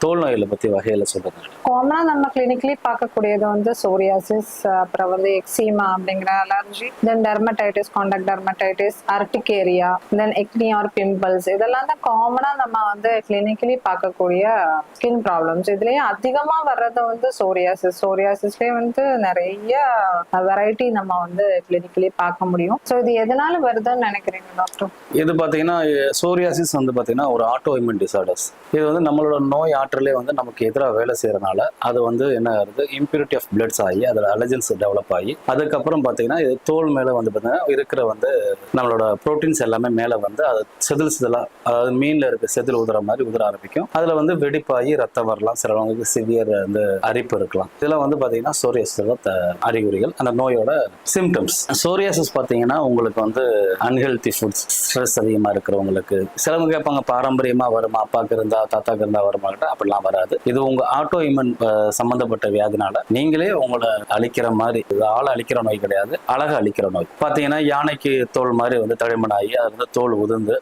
தோல் நோய்களை பத்தி வகையில சொல்லுங்க. காமனா நம்ம கிளினிக்லி பார்க்கக்கூடியது வந்து சோரியாசிஸ், அப்புறம் வந்து எக்ஸிமா அப்படிங்கிற அலர்ஜி, தென் டெர்மடைட்டிஸ், காண்டாக்ட் டெர்மடைட்டிஸ், அர்டிகேரியா, தென் எக்னி ஆர் பிம்பிள்ஸ், இதெல்லாம் தான் காமனா நம்ம வந்து கிளினிக்கலி பார்க்கக்கூடிய ஸ்கின் ப்ராப்ளம்ஸ். இதுலயே அதிகமா வர்றது வந்து சோரியாசிஸ். சோரியாசிஸ்லயே வந்து நிறைய வெரைட்டி நம்ம வந்து கிளினிக்கலி பார்க்க முடியும். ஸோ இது எதனால வருதுன்னு நினைக்கிறீங்க டாக்டர்? இது பாத்தீங்கன்னா சோரியாசிஸ் வந்து பாத்தீங்கன்னா ஒரு ஆட்டோ இம்யூன் டிசார்டர்ஸ். இது வந்து நம்மளோட நோய் ஆற்றலே வந்து நமக்கு எதிராக வேலை செய்யறதுனால அது வந்து என்ன ஆகுது, இம்பியூரிட்டி ஆஃப் பிளட்ஸ் ஆகி அதில் அலர்ஜன்ஸ் டெவலப் ஆகி அதுக்கப்புறம் பார்த்தீங்கன்னா இது தோல் மேலே வந்து பார்த்தீங்கன்னா இருக்கிற வந்து நம்மளோட ப்ரோட்டீன்ஸ் எல்லாமே மேலே வந்து அது செதிலாக, அதாவது மீனில் இருக்க செதில் உதுற மாதிரி உதிர ஆரம்பிக்கும். அதில் வந்து வெடிப்பாகி ரத்தம் வரலாம், சிலவங்களுக்கு சிவியர் வந்து அரிப்பு இருக்கலாம். இதெல்லாம் வந்து பார்த்தீங்கன்னா சோரியாசிஸோட அறிகுறிகள், அந்த நோயோட சிம்டம்ஸ். சோரியாசிஸ் பார்த்தீங்கன்னா உங்களுக்கு வந்து அன்ஹெல்தி ஃபுட்ஸ், ஸ்ட்ரெஸ் அதிகமாக இருக்கிறவங்களுக்கு, சிலவங்க கேட்பாங்க பாரம்பரியமாக வருமா, அப்பாவுக்கு இருந்தா தாத்தாக்கு இருந்தா வருமா, அப்படிலாம் வராது. இது உங்க ஆட்டோ இம்யூன் சம்பந்தப்பட்ட வியாதினால நீங்களே உங்களை அழிக்கிற மாதிரி, இது ஆளை அழிக்கிற நோய் கிடையாது, அழகை அழிக்கிற நோய். பாத்தீங்கன்னா யானைக்கு தோல் மாதிரி வந்து தழைமனாகி அது வந்து தோல் உதிர்ந்து